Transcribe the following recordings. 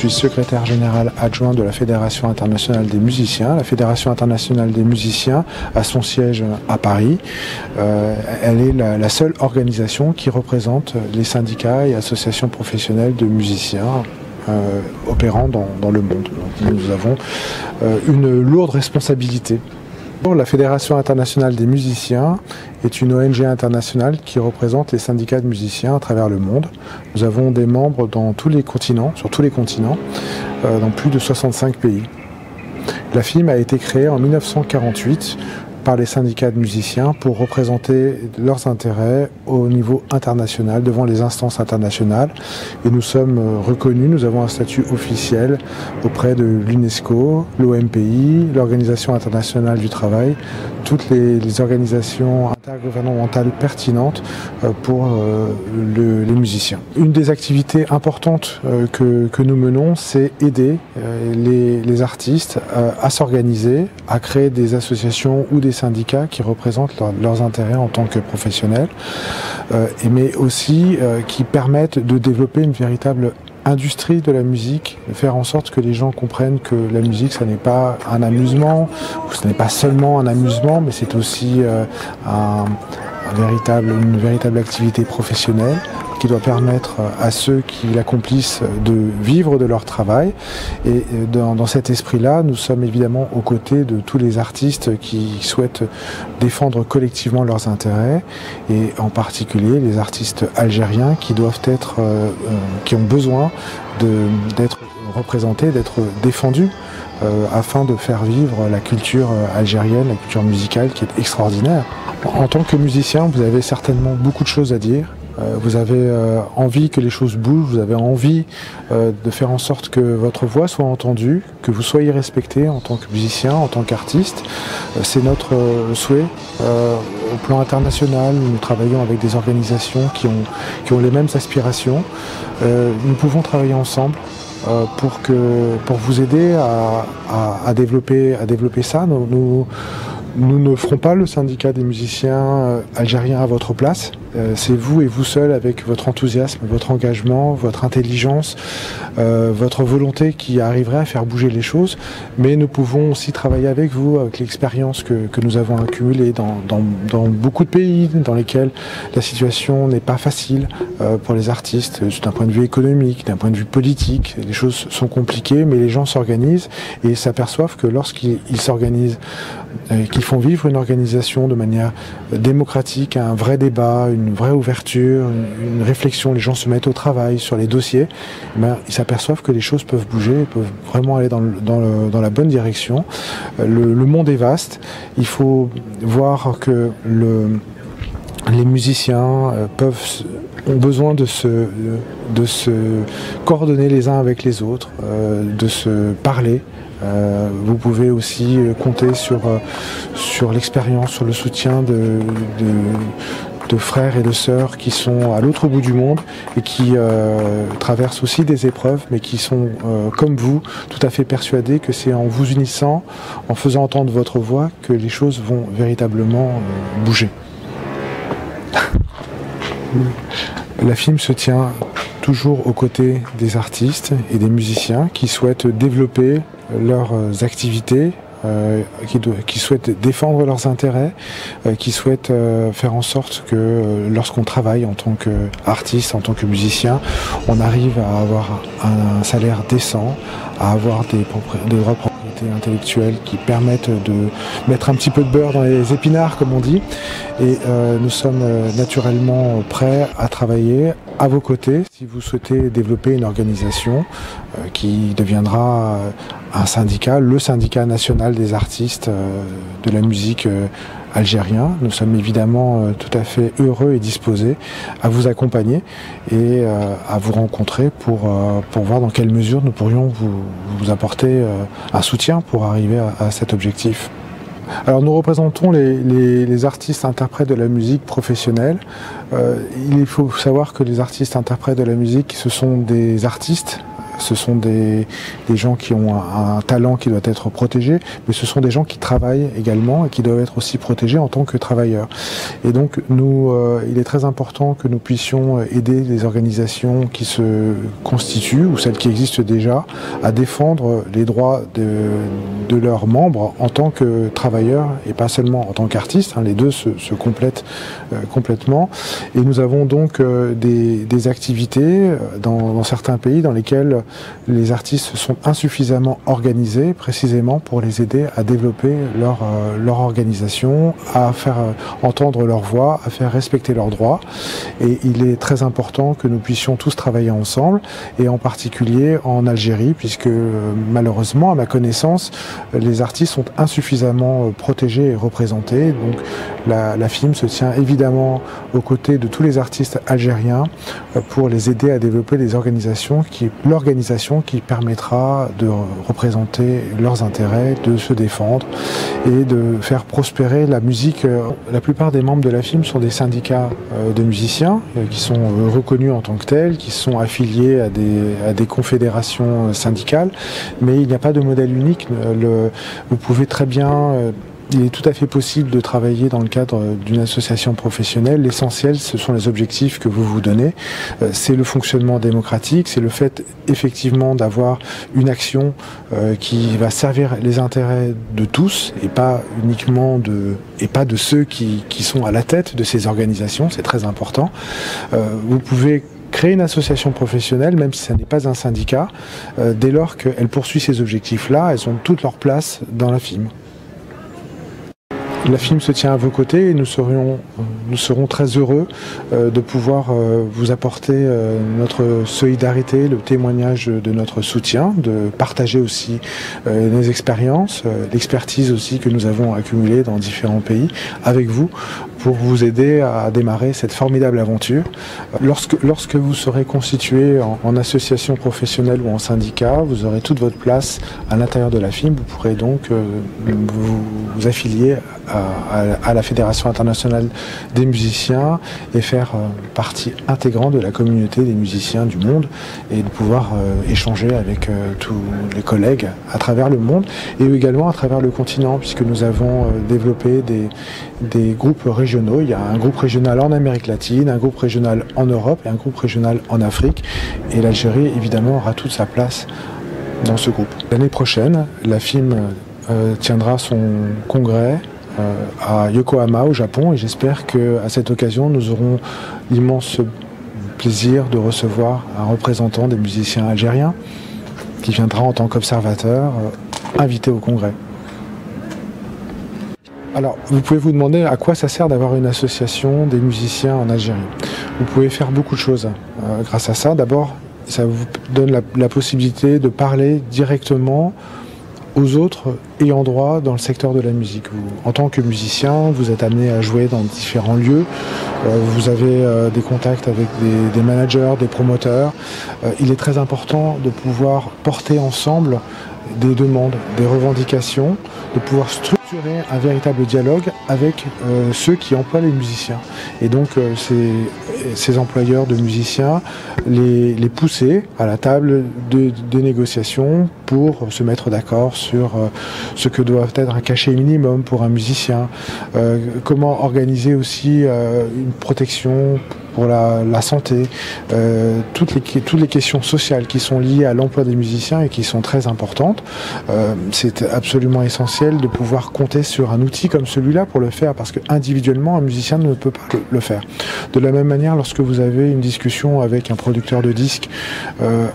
suis secrétaire général adjoint de la Fédération internationale des musiciens. La Fédération internationale des musiciens a son siège à Paris. Elle est la seule organisation qui représente les syndicats et associations professionnelles de musiciens opérant dans le monde. Donc, nous avons une lourde responsabilité. La Fédération internationale des musiciens est une ONG internationale qui représente les syndicats de musiciens à travers le monde. Nous avons des membres dans tous les continents, sur tous les continents, dans plus de 65 pays. La FIM a été créée en 1948 par les syndicats de musiciens pour représenter leurs intérêts au niveau international, devant les instances internationales. Et nous sommes reconnus, nous avons un statut officiel auprès de l'UNESCO, l'OMPI, l'Organisation internationale du travail, toutes les organisations intergouvernementales pertinentes pour les musiciens. Une des activités importantes que nous menons, c'est aider les artistes à s'organiser, à créer des associations ou des syndicats qui représentent leurs intérêts en tant que professionnels, mais aussi qui permettent de développer une véritable industrie de la musique, de faire en sorte que les gens comprennent que la musique, ce n'est pas un amusement, ou ce n'est pas seulement un amusement, mais c'est aussi une véritable activité professionnelle qui doit permettre à ceux qui l'accomplissent de vivre de leur travail. Et dans cet esprit-là, nous sommes évidemment aux côtés de tous les artistes qui souhaitent défendre collectivement leurs intérêts, et en particulier les artistes algériens qui doivent être, qui ont besoin d'être représentés, d'être défendus, afin de faire vivre la culture algérienne, la culture musicale qui est extraordinaire. En tant que musicien, vous avez certainement beaucoup de choses à dire. Vous avez envie que les choses bougent, vous avez envie de faire en sorte que votre voix soit entendue, que vous soyez respecté en tant que musicien, en tant qu'artiste. C'est notre souhait. Au plan international, nous travaillons avec des organisations qui ont les mêmes aspirations. Nous pouvons travailler ensemble pour vous aider à développer ça. Nous ne ferons pas le syndicat des musiciens algériens à votre place. C'est vous et vous seul, avec votre enthousiasme, votre engagement, votre intelligence, votre volonté qui arriverait à faire bouger les choses. Mais nous pouvons aussi travailler avec vous, avec l'expérience que nous avons accumulée dans beaucoup de pays dans lesquels la situation n'est pas facile pour les artistes, d'un point de vue économique, d'un point de vue politique. Les choses sont compliquées, mais les gens s'organisent et s'aperçoivent que lorsqu'ils s'organisent, qu'ils font vivre une organisation de manière démocratique, un vrai débat, une vraie ouverture, une réflexion, les gens se mettent au travail sur les dossiers, ils s'aperçoivent que les choses peuvent bouger, peuvent vraiment aller dans la bonne direction. Le monde est vaste, il faut voir que les musiciens ont besoin de se coordonner les uns avec les autres, de se parler. Vous pouvez aussi compter sur l'expérience, sur le soutien de frères et de sœurs qui sont à l'autre bout du monde et qui traversent aussi des épreuves, mais qui sont, comme vous, tout à fait persuadés que c'est en vous unissant, en faisant entendre votre voix, que les choses vont véritablement bouger. La FIM se tient toujours aux côtés des artistes et des musiciens qui souhaitent développer leurs activités, qui souhaitent défendre leurs intérêts, qui souhaitent faire en sorte que lorsqu'on travaille en tant qu'artiste, en tant que musicien, on arrive à avoir un salaire décent, à avoir des droits de propriété intellectuelle qui permettent de mettre un petit peu de beurre dans les épinards, comme on dit. Et nous sommes naturellement prêts à travailler à vos côtés si vous souhaitez développer une organisation qui deviendra un syndicat, le syndicat national des artistes de la musique algérien. Nous sommes évidemment tout à fait heureux et disposés à vous accompagner et à vous rencontrer pour voir dans quelle mesure nous pourrions vous apporter un soutien pour arriver à cet objectif. Alors nous représentons les artistes interprètes de la musique professionnelle. Il faut savoir que les artistes interprètes de la musique, ce sont des artistes Ce sont des gens qui ont un talent qui doit être protégé, mais ce sont des gens qui travaillent également et qui doivent être aussi protégés en tant que travailleurs. Et donc nous, il est très important que nous puissions aider les organisations qui se constituent ou celles qui existent déjà à défendre les droits de leurs membres en tant que travailleurs et pas seulement en tant qu'artistes. Les deux se complètent complètement. Et nous avons donc des activités dans certains pays dans lesquels les artistes sont insuffisamment organisés précisément pour les aider à développer leur organisation, à faire entendre leur voix, à faire respecter leurs droits. Et il est très important que nous puissions tous travailler ensemble, et en particulier en Algérie, puisque malheureusement, à ma connaissance, les artistes sont insuffisamment protégés et représentés. Donc la FIM se tient évidemment aux côtés de tous les artistes algériens pour les aider à développer l'organisation qui permettra de représenter leurs intérêts, de se défendre et de faire prospérer la musique. La plupart des membres de la FIM sont des syndicats de musiciens qui sont reconnus en tant que tels, qui sont affiliés à des confédérations syndicales, mais il n'y a pas de modèle unique. Vous pouvez très bien... Il est tout à fait possible de travailler dans le cadre d'une association professionnelle. L'essentiel, ce sont les objectifs que vous vous donnez. C'est le fonctionnement démocratique, c'est le fait effectivement d'avoir une action qui va servir les intérêts de tous et pas uniquement de ceux qui sont à la tête de ces organisations. C'est très important. Vous pouvez créer une association professionnelle, même si ça n'est pas un syndicat, dès lors qu'elle poursuit ces objectifs-là, elles ont toute leur place dans la FIM. La FIM se tient à vos côtés et nous serons très heureux de pouvoir vous apporter notre solidarité, le témoignage de notre soutien, de partager aussi nos expériences, l'expertise aussi que nous avons accumulée dans différents pays avec vous pour vous aider à démarrer cette formidable aventure. Lorsque vous serez constitué en association professionnelle ou en syndicat, vous aurez toute votre place à l'intérieur de la FIM. Vous pourrez donc vous affilier à la Fédération internationale des musiciens et faire partie intégrante de la communauté des musiciens du monde et de pouvoir échanger avec tous les collègues à travers le monde et également à travers le continent, puisque nous avons développé des groupes régionaux. Il y a un groupe régional en Amérique latine, un groupe régional en Europe et un groupe régional en Afrique. Et l'Algérie, évidemment, aura toute sa place dans ce groupe. L'année prochaine, la FIM tiendra son congrès à Yokohama au Japon et j'espère qu'à cette occasion nous aurons l'immense plaisir de recevoir un représentant des musiciens algériens qui viendra en tant qu'observateur invité au congrès. Alors, vous pouvez vous demander à quoi ça sert d'avoir une association des musiciens en Algérie. Vous pouvez faire beaucoup de choses grâce à ça. D'abord, ça vous donne la possibilité de parler directement aux autres ayant droit dans le secteur de la musique. En tant que musicien, vous êtes amené à jouer dans différents lieux, vous avez des contacts avec des managers, des promoteurs. Il est très important de pouvoir porter ensemble des demandes, des revendications, de pouvoir structurer un véritable dialogue avec ceux qui emploient les musiciens. Et donc ces employeurs de musiciens, les pousser à la table de négociations pour se mettre d'accord sur ce que doit être un cachet minimum pour un musicien, comment organiser aussi une protection pour la santé, toutes les questions sociales qui sont liées à l'emploi des musiciens et qui sont très importantes. C'est absolument essentiel de pouvoir compter sur un outil comme celui-là pour le faire, parce que individuellement un musicien ne peut pas le faire. De la même manière, lorsque vous avez une discussion avec un producteur de disques,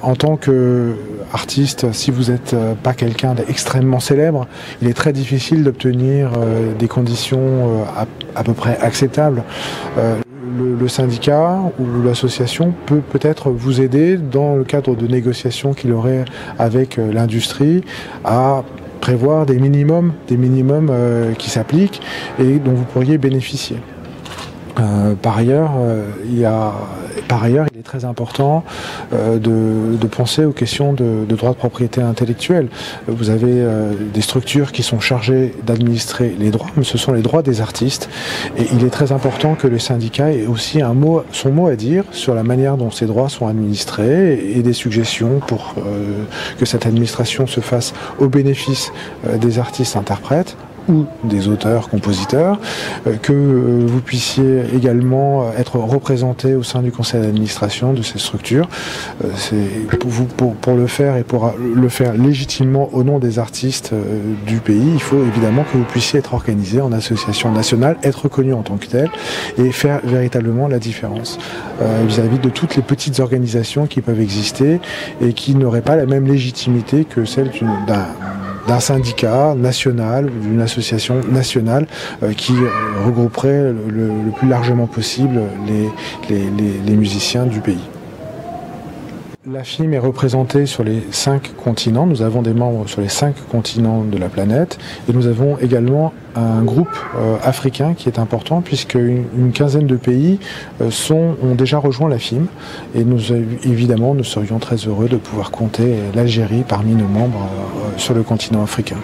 en tant qu'artiste, si vous n'êtes pas quelqu'un d'extrêmement célèbre, il est très difficile d'obtenir des conditions à peu près acceptables. Le syndicat ou l'association peut peut-être vous aider dans le cadre de négociations qu'il aurait avec l'industrie à prévoir des minimums qui s'appliquent et dont vous pourriez bénéficier. Par ailleurs, il est très important de penser aux questions de droit de propriété intellectuelle. Vous avez des structures qui sont chargées d'administrer les droits, mais ce sont les droits des artistes. Et il est très important que le syndicat ait aussi son mot à dire sur la manière dont ces droits sont administrés et des suggestions pour que cette administration se fasse au bénéfice des artistes-interprètes ou des auteurs-compositeurs, que vous puissiez également être représenté au sein du conseil d'administration de ces structures. Pour le faire et pour le faire légitimement au nom des artistes du pays, il faut évidemment que vous puissiez être organisé en association nationale, être reconnu en tant que tel et faire véritablement la différence vis-à-vis de toutes les petites organisations qui peuvent exister et qui n'auraient pas la même légitimité que celle d'un syndicat national ou d'une association nationale qui regrouperait le plus largement possible les musiciens du pays. La FIM est représentée sur les 5 continents. Nous avons des membres sur les 5 continents de la planète et nous avons également un groupe africain qui est important puisque une quinzaine de pays ont déjà rejoint la FIM et évidemment nous serions très heureux de pouvoir compter l'Algérie parmi nos membres sur le continent africain.